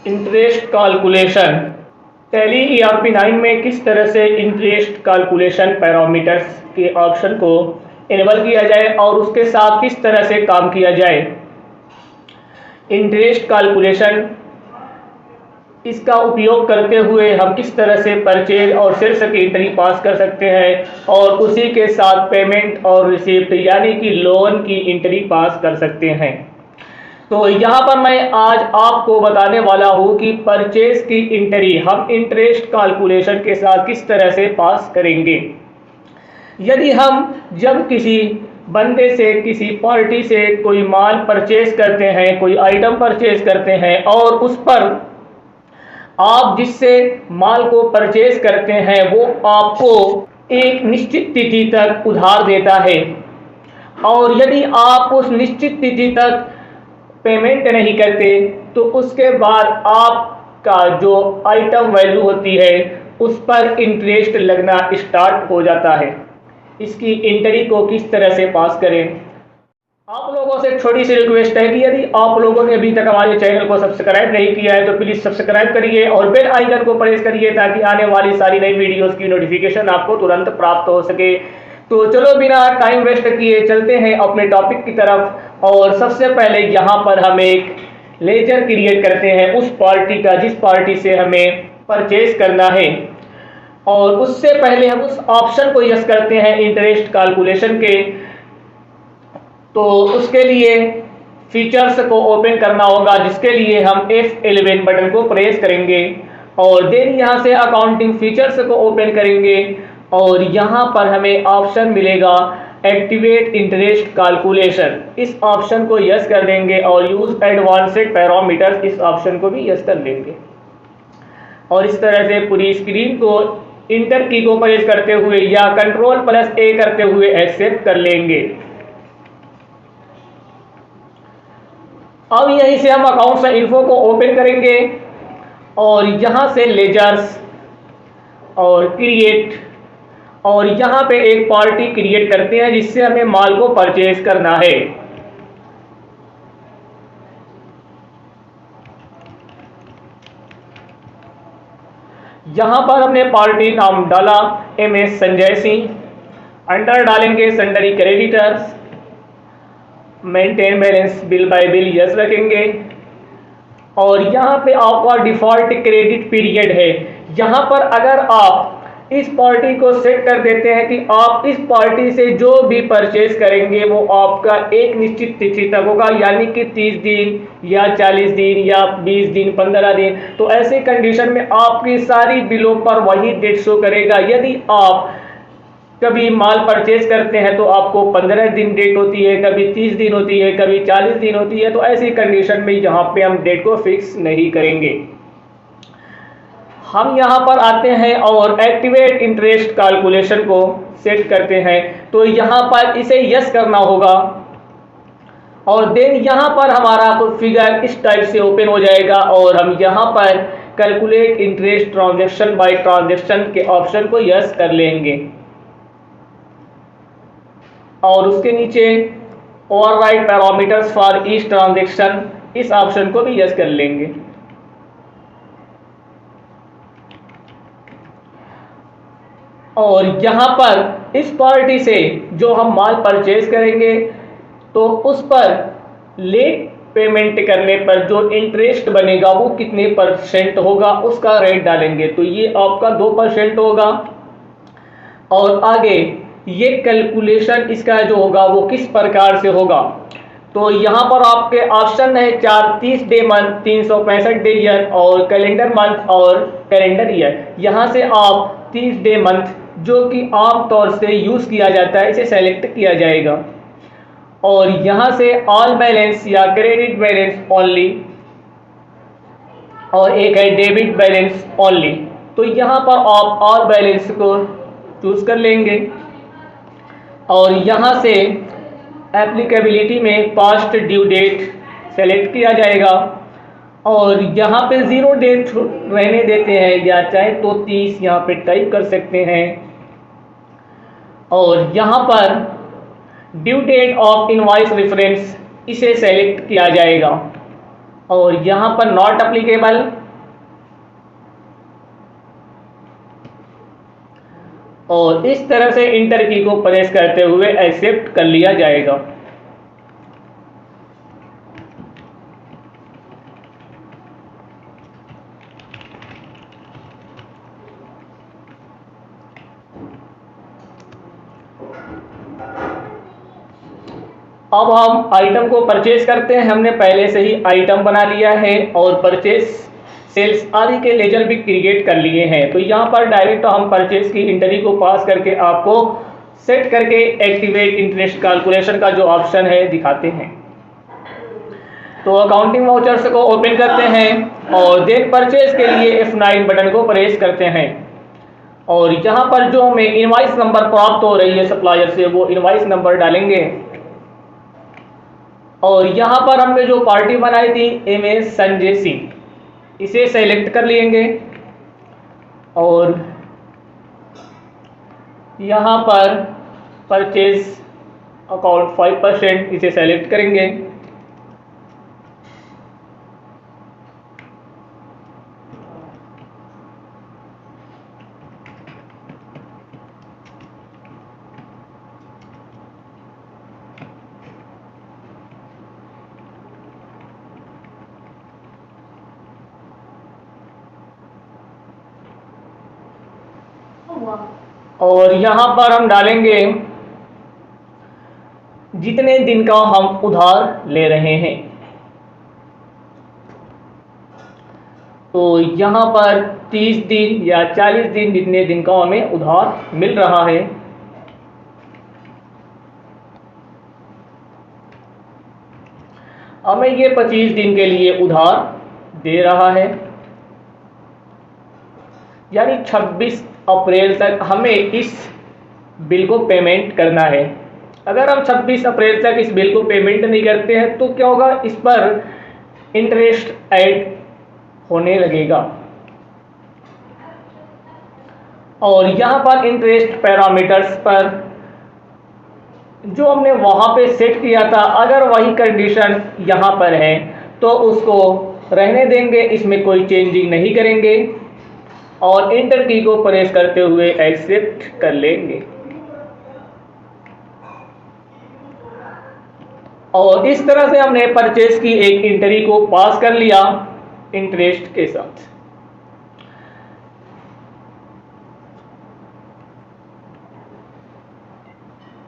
Interest calculation. Tally ERP9 में किस तरह से इंटरेस्ट कैलकुलेशन पैरामीटर्स के ऑप्शन को इनेबल किया जाए और उसके साथ किस तरह से काम किया जाए। इंटरेस्ट कैलकुलेशन, इसका उपयोग करते हुए हम किस तरह से परचेज और सेल्स की एंट्री पास कर सकते हैं और उसी के साथ पेमेंट और रिसिप्ट यानी कि लोन की एंट्री पास कर सकते हैं। तो यहाँ पर मैं आज आपको बताने वाला हूँ कि परचेज की एंट्री हम इंटरेस्ट कैलकुलेशन के साथ किस तरह से पास करेंगे। यदि हम जब किसी बंदे से, किसी पार्टी से कोई माल परचेज करते हैं, कोई आइटम परचेज करते हैं और उस पर आप जिससे माल को परचेज करते हैं वो आपको एक निश्चित तिथि तक उधार देता है और यदि आप उस निश्चित तिथि तक पेमेंट नहीं करते तो उसके बाद आपका जो आइटम वैल्यू होती है उस पर इंटरेस्ट लगना स्टार्ट हो जाता है। इसकी एंट्री को किस तरह से पास करें। आप लोगों से एक छोटी सी रिक्वेस्ट है कि यदि आप लोगों ने अभी तक हमारे चैनल को सब्सक्राइब नहीं किया है तो प्लीज़ सब्सक्राइब करिए और बेल आइकन को प्रेस करिए ताकि आने वाली सारी नई वीडियोस की नोटिफिकेशन आपको तुरंत प्राप्त हो सके। तो चलो बिना टाइम वेस्ट किए चलते हैं अपने टॉपिक की तरफ। और सबसे पहले यहाँ पर हम एक लेजर क्रिएट करते हैं उस पार्टी का जिस पार्टी से हमें परचेज करना है और उससे पहले हम उस ऑप्शन को यस करते हैं इंटरेस्ट कैलकुलेशन के। तो उसके लिए फीचर्स को ओपन करना होगा जिसके लिए हम F11 बटन को प्रेस करेंगे और देन यहाँ से अकाउंटिंग फीचर्स को ओपन करेंगे और यहाँ पर हमें ऑप्शन मिलेगा एक्टिवेट इंटरेस्ट कैलकुलेशन। इस ऑप्शन को यस कर देंगे और यूज एडवांस्ड पैरामीटर्स, इस ऑप्शन को भी यस कर देंगे और इस तरह से पूरी स्क्रीन को इंटर की को प्रेस करते हुए या Ctrl+A करते हुए एक्सेप्ट कर लेंगे। अब यहीं से हम अकाउंट्स इन्फो को ओपन करेंगे और यहाँ से लेजर्स और क्रिएट और यहाँ पे एक पार्टी क्रिएट करते हैं जिससे हमें माल को परचेज करना है। यहाँ पर हमने पार्टी नाम डाला MS संजय सिंह, अंडर डालेंगे sundry creditors, maintain balance bill bye bill yes रखेंगे और यहाँ पे आपका डिफॉल्ट क्रेडिट पीरियड है। यहाँ पर अगर आप इस पार्टी को सेट कर देते हैं कि आप इस पार्टी से जो भी परचेज करेंगे वो आपका एक निश्चित तिथि तक होगा यानी कि 30 दिन या 40 दिन या 20 दिन 15 दिन, तो ऐसे कंडीशन में आपकी सारी बिलों पर वही डेट शो करेगा। यदि आप कभी माल परचेज करते हैं तो आपको 15 दिन डेट होती है, कभी 30 दिन होती है, कभी 40 दिन होती है, तो ऐसी कंडीशन में यहाँ पे हम डेट को फिक्स नहीं करेंगे। हम यहाँ पर आते हैं और एक्टिवेट इंटरेस्ट कैलकुलेशन को सेट करते हैं तो यहाँ पर इसे यस करना होगा और देन यहाँ पर हमारा फिगर इस टाइप से ओपन हो जाएगा और हम यहाँ पर calculate interest transaction bye transaction के ऑप्शन को यस कर लेंगे और उसके नीचे override parameters for each transaction, इस ऑप्शन को भी यस कर लेंगे। और यहाँ पर इस पार्टी से जो हम माल परचेज करेंगे तो उस पर लेट पेमेंट करने पर जो इंटरेस्ट बनेगा वो कितने % होगा उसका रेट डालेंगे। तो ये आपका 2% होगा और आगे ये कैलकुलेशन इसका जो होगा वो किस प्रकार से होगा। तो यहाँ पर आपके ऑप्शन है 30 डे मंथ, 365 डे ईयर और कैलेंडर मंथ और कैलेंडर ईयर। यहाँ से आप 30 डे मंथ जो कि आमतौर से यूज़ किया जाता है इसे सेलेक्ट किया जाएगा और यहाँ से ऑल बैलेंस या क्रेडिट बैलेंस ओनली और एक है डेबिट बैलेंस ओनली। तो यहाँ पर आप ऑल बैलेंस को चूज़ कर लेंगे और यहाँ से एप्लीकेबिलिटी में पास्ट ड्यू डेट सेलेक्ट किया जाएगा और यहाँ पे 0 डेट रहने देते हैं या चाहे तो 30 यहाँ पे टाइप कर सकते हैं और यहाँ पर due date of invoice reference इसे सेलेक्ट किया जाएगा और यहाँ पर नॉट अप्लीकेबल, और इस तरह से इंटर की को प्रेस करते हुए एक्सेप्ट कर लिया जाएगा। अब हम आइटम को परचेज करते हैं। हमने पहले से ही आइटम बना लिया है और परचेज सेल्स आदि के लेजर भी क्रिएट कर लिए हैं। तो यहाँ पर डायरेक्ट हम परचेज की एंट्री को पास करके आपको सेट करके एक्टिवेट इंटरेस्ट कैलकुलेशन का जो ऑप्शन है दिखाते हैं। तो अकाउंटिंग वाउचर्स को ओपन करते हैं और देन परचेज के लिए F9 बटन को प्रेस करते हैं और यहाँ पर जो हमें इनवॉइस नंबर प्राप्त हो रही है सप्लायर से वो इनवॉइस नंबर डालेंगे और यहाँ पर हमने जो पार्टी बनाई थी MS संजय सिंह, इसे सेलेक्ट कर लेंगे और यहाँ पर परचेज अकाउंट 5% इसे सेलेक्ट करेंगे। और यहाँ पर हम डालेंगे जितने दिन का हम उधार ले रहे हैं। तो यहाँ पर 30 दिन या 40 दिन जितने दिन का हमें उधार मिल रहा है। हमें ये 25 दिन के लिए उधार दे रहा है, यानी 26 अप्रैल तक हमें इस बिल को पेमेंट करना है। अगर हम 26 अप्रैल तक इस बिल को पेमेंट नहीं करते हैं तो क्या होगा, इस पर इंटरेस्ट ऐड होने लगेगा। और यहाँ पर इंटरेस्ट पैरामीटर्स पर जो हमने वहाँ पे सेट किया था, अगर वही कंडीशन यहाँ पर है तो उसको रहने देंगे, इसमें कोई चेंजिंग नहीं करेंगे और इंटर की को प्रेस करते हुए एक्सेप्ट कर लेंगे। और इस तरह से हमने परचेज की एक एंट्री को पास कर लिया इंटरेस्ट के साथ।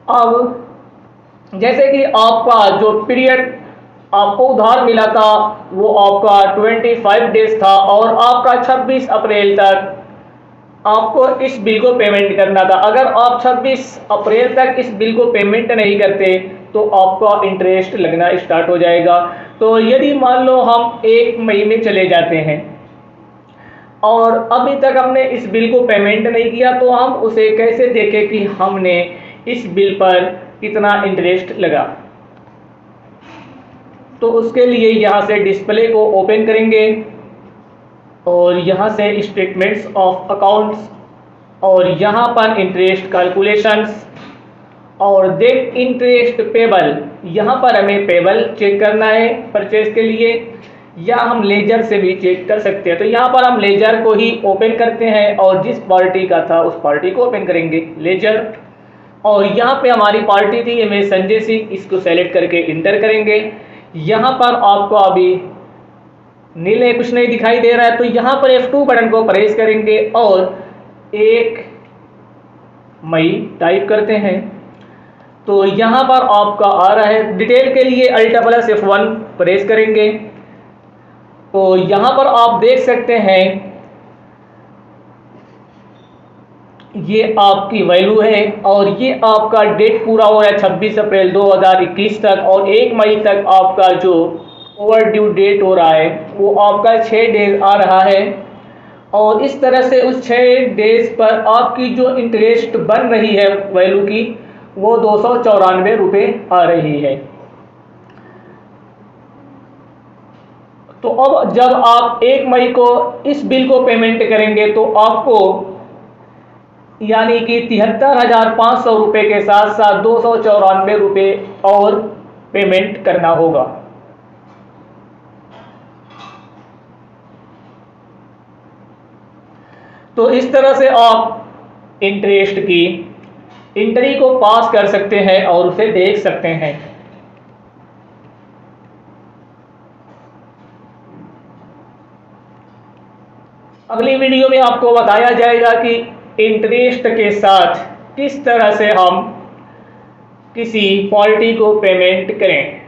अब जैसे कि आपका जो पीरियड आपको उधार मिला था वो आपका 25 डेज था और आपका 26 अप्रैल तक आपको इस बिल को पेमेंट करना था। अगर आप 26 अप्रैल तक इस बिल को पेमेंट नहीं करते तो आपका इंटरेस्ट लगना स्टार्ट हो जाएगा। तो यदि मान लो हम 1 मई में चले जाते हैं और अभी तक हमने इस बिल को पेमेंट नहीं किया तो हम उसे कैसे देखें कि हमने इस बिल पर कितना इंटरेस्ट लगा। तो उसके लिए यहाँ से डिस्प्ले को ओपन करेंगे और यहाँ से स्टेटमेंट्स ऑफ अकाउंट्स और यहाँ पर इंटरेस्ट कैलकुलेशंस और देन इंटरेस्ट पेबल, यहाँ पर हमें पेबल चेक करना है परचेज के लिए, या हम लेजर से भी चेक कर सकते हैं। तो यहाँ पर हम लेजर को ही ओपन करते हैं और जिस पार्टी का था उस पार्टी को ओपन करेंगे लेजर। और यहाँ पे हमारी पार्टी थी MS संजय सिंह, इसको सेलेक्ट करके इंटर करेंगे। यहाँ पर आपको अभी नीले कुछ नहीं दिखाई दे रहा है तो यहाँ पर F2 बटन को प्रेस करेंगे और 1 मई टाइप करते हैं। तो यहाँ पर आपका आ रहा है डिटेल के लिए Alt+F1 प्रेस करेंगे। तो यहाँ पर आप देख सकते हैं ये आपकी वैल्यू है और ये आपका डेट पूरा हो रहा है 26 अप्रैल 2021 तक और 1 मई तक आपका जो ओवर ड्यू डेट हो रहा है वो आपका 6 डेज आ रहा है। और इस तरह से उस 6 डेज पर आपकी जो इंटरेस्ट बन रही है वैल्यू की वो 294 रुपये आ रही है। तो अब जब आप 1 मई को इस बिल को पेमेंट करेंगे तो आपको यानी कि 73,500 रुपये के साथ साथ 294 रुपये और पेमेंट करना होगा। तो इस तरह से आप इंटरेस्ट की एंट्री को पास कर सकते हैं और उसे देख सकते हैं। अगली वीडियो में आपको बताया जाएगा कि इंटरेस्ट के साथ किस तरह से हम किसी पार्टी को पेमेंट करें।